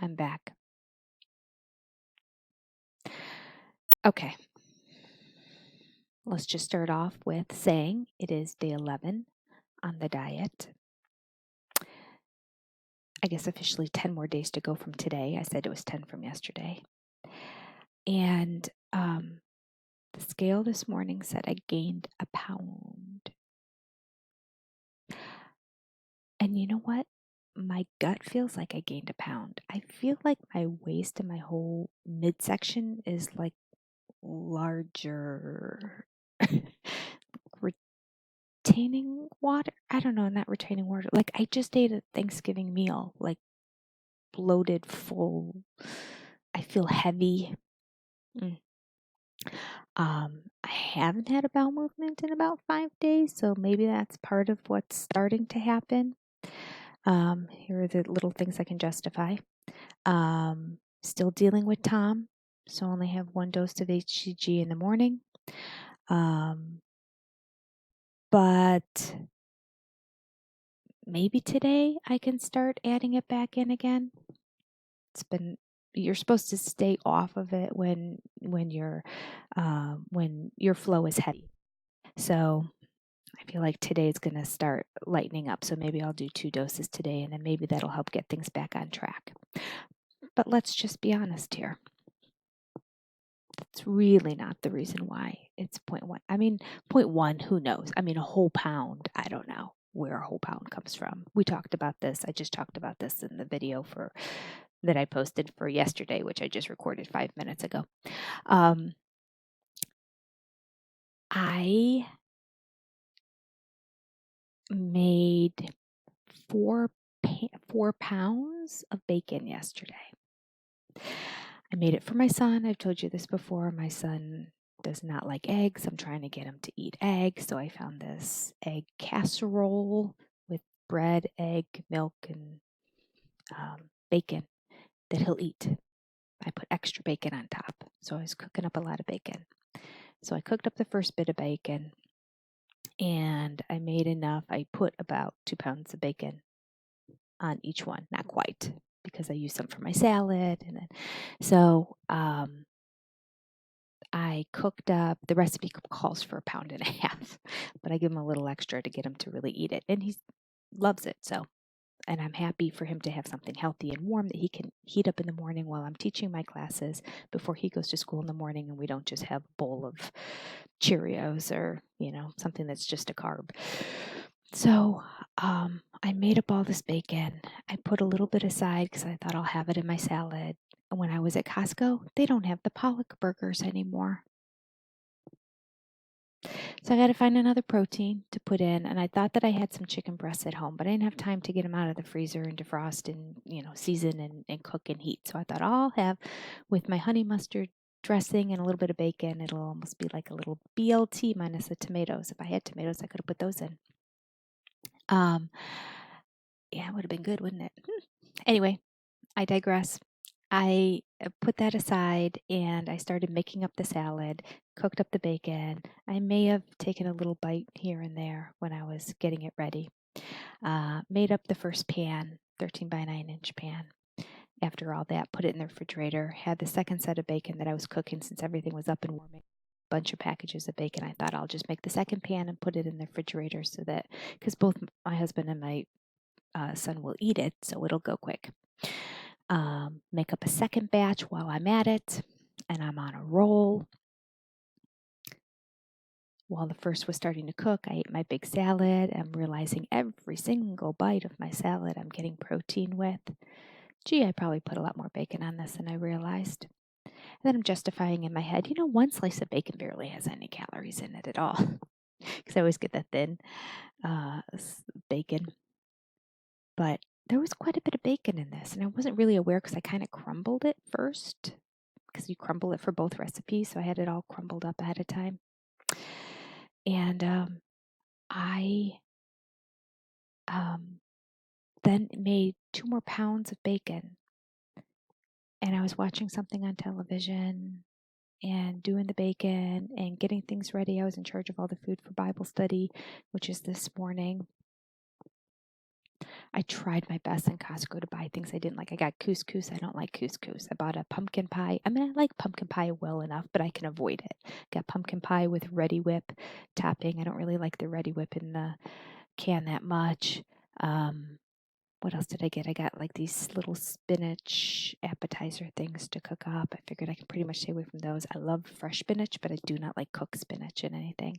I'm back. Okay. Let's just start off with saying it is day 11 on the diet. I guess officially 10 more days to go from today. I said it was 10 from yesterday. And the scale this morning said I gained a pound. And you know what? My gut feels like I gained a pound. I feel like my waist and my whole midsection is like larger. Retaining water? I don't know, not retaining water. Like I just ate a Thanksgiving meal, like bloated, full. I feel heavy. I haven't had a bowel movement in about 5 days, so maybe that's part of what's starting to happen. Here are the little things I can justify. Still dealing with Tom, so only have 1 dose of hCG in the morning. But maybe today I can start adding it back in again. You're supposed to stay off of it when your flow is heavy. So I feel like today's going to start lightening up. So maybe I'll do 2 doses today, and then maybe that'll help get things back on track. But let's just be honest here. That's really not the reason why it's 0.1. I mean, 0.1, who knows? I mean, a whole pound, I don't know where a whole pound comes from. We talked about this. I just talked about this in the video that I posted for yesterday, which I just recorded 5 minutes ago. I made 4 pounds of bacon yesterday. I made it for my son. I've told you this before. My son does not like eggs. I'm trying to get him to eat eggs. So I found this egg casserole with bread, egg, milk, and bacon that he'll eat. I put extra bacon on top. So I was cooking up a lot of bacon. So I cooked up the first bit of bacon and I made enough. I put about 2 pounds of bacon on each one, not quite, because I used some for my salad. And then, so I cooked up, the recipe calls for 1.5 pounds, but I give him a little extra to get him to really eat it. And he loves it. So, and I'm happy for him to have something healthy and warm that he can heat up in the morning while I'm teaching my classes before he goes to school in the morning, and we don't just have a bowl of Cheerios or, something that's just a carb. So I made up all this bacon. I put a little bit aside because I thought I'll have it in my salad. And when I was at Costco, they don't have the Pollock burgers anymore. So I got to find another protein to put in. And I thought that I had some chicken breasts at home, but I didn't have time to get them out of the freezer and defrost and, season and cook and heat. So I thought I'll have with my honey mustard dressing and a little bit of bacon. It'll almost be like a little BLT minus the tomatoes. If I had tomatoes, I could have put those in. Yeah, it would have been good, wouldn't it? Anyway, I digress. I put that aside and I started making up the salad, cooked up the bacon. I may have taken a little bite here and there when I was getting it ready. Made up the first pan, 13 by 9 inch pan. After all that, put it in the refrigerator. Had the second set of bacon that I was cooking since everything was up and warming. Bunch of packages of bacon. I thought I'll just make the second pan and put it in the refrigerator so that, because both my husband and my son will eat it, so it'll go quick. Make up a second batch while I'm at it, and I'm on a roll. While the first was starting to cook, I ate my big salad. I'm realizing every single bite of my salad I'm getting protein with. Gee, I probably put a lot more bacon on this than I realized. And then I'm justifying in my head, 1 slice of bacon barely has any calories in it at all. Because I always get that thin bacon. But there was quite a bit of bacon in this, and I wasn't really aware because I kind of crumbled it first, because you crumble it for both recipes, so I had it all crumbled up ahead of time. And I then made 2 more pounds of bacon, and I was watching something on television and doing the bacon and getting things ready. I was in charge of all the food for Bible study, which is this morning. I tried my best in Costco to buy things I didn't like. I got couscous. I don't like couscous. I bought a pumpkin pie. I mean, I like pumpkin pie well enough, but I can avoid it. Got pumpkin pie with Ready Whip topping. I don't really like the Ready Whip in the can that much. Um, what else did I get? I got like these little spinach appetizer things to cook up. I figured I can pretty much stay away from those. I love fresh spinach, but I do not like cooked spinach in anything.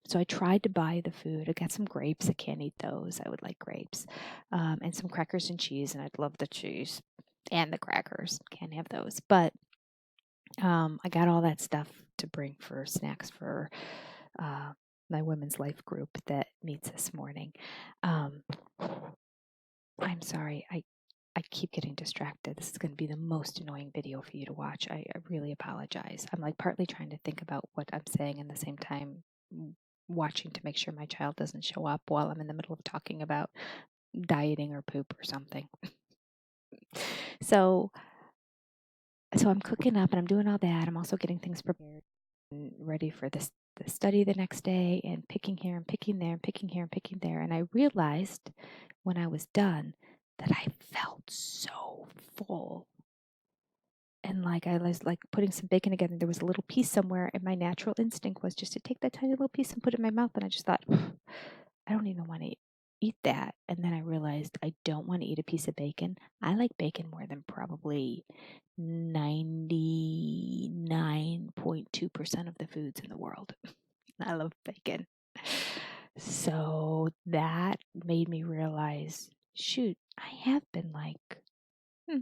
So I tried to buy the food. I got some grapes. I can't eat those. I would like grapes. And some crackers and cheese, and I'd love the cheese and the crackers. Can't have those. But I got all that stuff to bring for snacks for uh, my women's life group that meets this morning. Um, I'm sorry. I keep getting distracted. This is going to be the most annoying video for you to watch. I really apologize. I'm like partly trying to think about what I'm saying and the same time watching to make sure my child doesn't show up while I'm in the middle of talking about dieting or poop or something. So so I'm cooking up and I'm doing all that. I'm also getting things prepared and ready for this the study the next day and picking here and picking there and picking here and picking there. And I realized when I was done that I felt so full. And like I was like putting some bacon together, and there was a little piece somewhere, and my natural instinct was just to take that tiny little piece and put it in my mouth. And I just thought, I don't even want to eat that. And then I realized I don't want to eat a piece of bacon. I like bacon more than probably 99.2% of the foods in the world. I love bacon. So that made me realize, shoot, I have been like, hmm,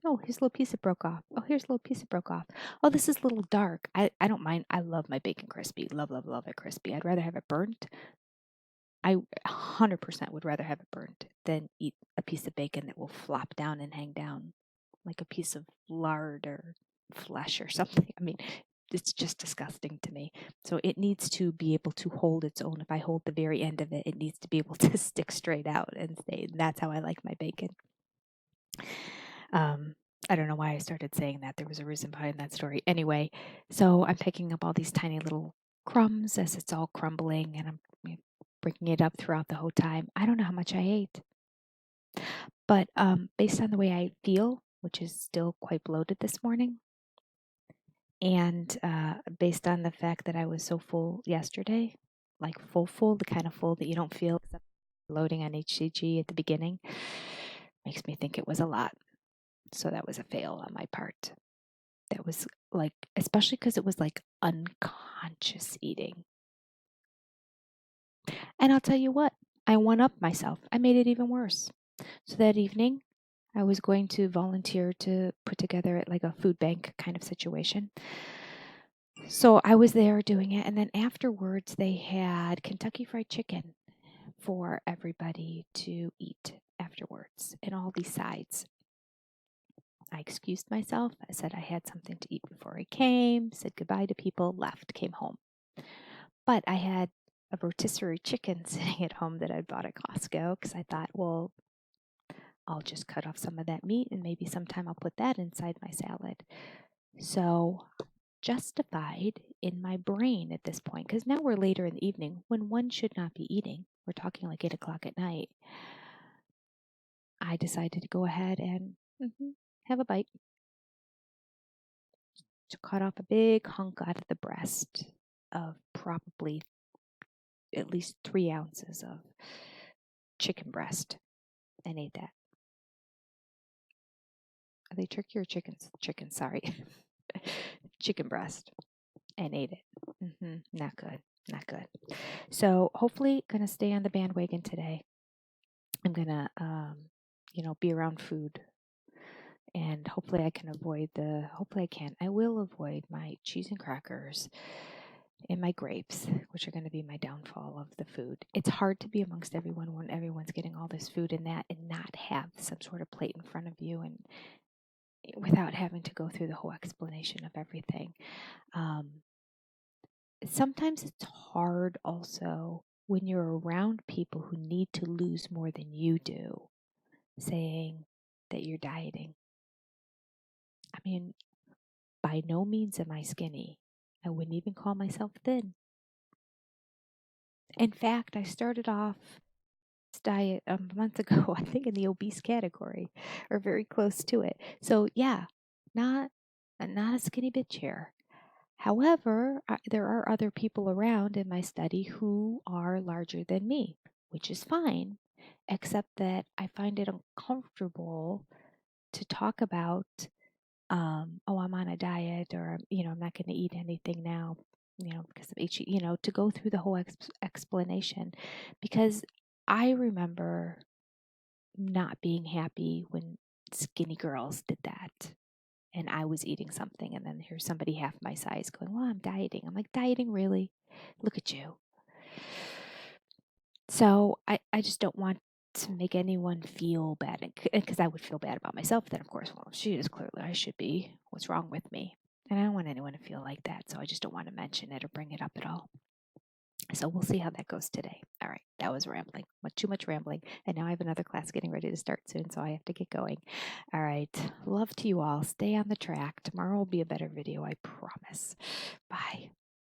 oh, here's a little piece that broke off. Oh, here's a little piece that broke off. Oh, this is a little dark. I don't mind. I love my bacon crispy. Love, love, love it crispy. I'd rather have it burnt. I 100% would rather have it burnt than eat a piece of bacon that will flop down and hang down like a piece of lard or flesh or something. I mean, it's just disgusting to me. So it needs to be able to hold its own. If I hold the very end of it, it needs to be able to stick straight out and stay. That's how I like my bacon. Um, I don't know why I started saying that. There was a reason behind that story. Anyway, so I'm picking up all these tiny little crumbs as it's all crumbling, and I'm bringing it up throughout the whole time. I don't know how much I ate, but based on the way I feel, which is still quite bloated this morning, and based on the fact that I was so full yesterday, like full, the kind of full that you don't feel except loading on hCG at the beginning, makes me think it was a lot. So that was a fail on my part. That was like, especially because it was like unconscious eating. And I'll tell you what, I one up myself. I made it even worse. So that evening, I was going to volunteer to put together like a food bank kind of situation. So I was there doing it. And then afterwards, they had Kentucky Fried Chicken for everybody to eat afterwards and all these sides. I excused myself. I said I had something to eat before I came, said goodbye to people, left, came home. But I had a rotisserie chicken sitting at home that I'd bought at Costco because I thought, well, I'll just cut off some of that meat and maybe sometime I'll put that inside my salad. So justified in my brain at this point, because now we're later in the evening when one should not be eating. We're talking like 8 o'clock at night. I decided to go ahead and have a bite. To cut off a big hunk out of the breast of probably at least 3 ounces of chicken breast and ate that. Are they turkey or chickens? Chicken, sorry. Chicken breast and ate it. Not good. Not good. So hopefully gonna stay on the bandwagon today. I'm gonna be around food and hopefully I will avoid my cheese and crackers and my grapes, which are going to be my downfall of the food. It's hard to be amongst everyone when everyone's getting all this food and that and not have some sort of plate in front of you and without having to go through the whole explanation of everything. Sometimes it's hard also when you're around people who need to lose more than you do, saying that you're dieting. I mean, by no means am I skinny. I wouldn't even call myself thin. In fact, I started off diet a month ago, I think in the obese category or very close to it. So yeah, not not a skinny bitch here. However, there are other people around in my study who are larger than me, which is fine, except that I find it uncomfortable to talk about, oh, I'm on a diet, or I'm not going to eat anything now, because of HE, to go through the whole explanation, because I remember not being happy when skinny girls did that and I was eating something, and then here's somebody half my size going, "Well, I'm dieting." I'm like, "Dieting, really? Look at you." So I just don't want to make anyone feel bad, because I would feel bad about myself. Then, of course, well, she is clearly, I should be. What's wrong with me? And I don't want anyone to feel like that, so I just don't want to mention it or bring it up at all. So we'll see how that goes today. All right, that was rambling, too much rambling. And now I have another class getting ready to start soon, so I have to get going. All right, love to you all. Stay on the track. Tomorrow will be a better video, I promise. Bye.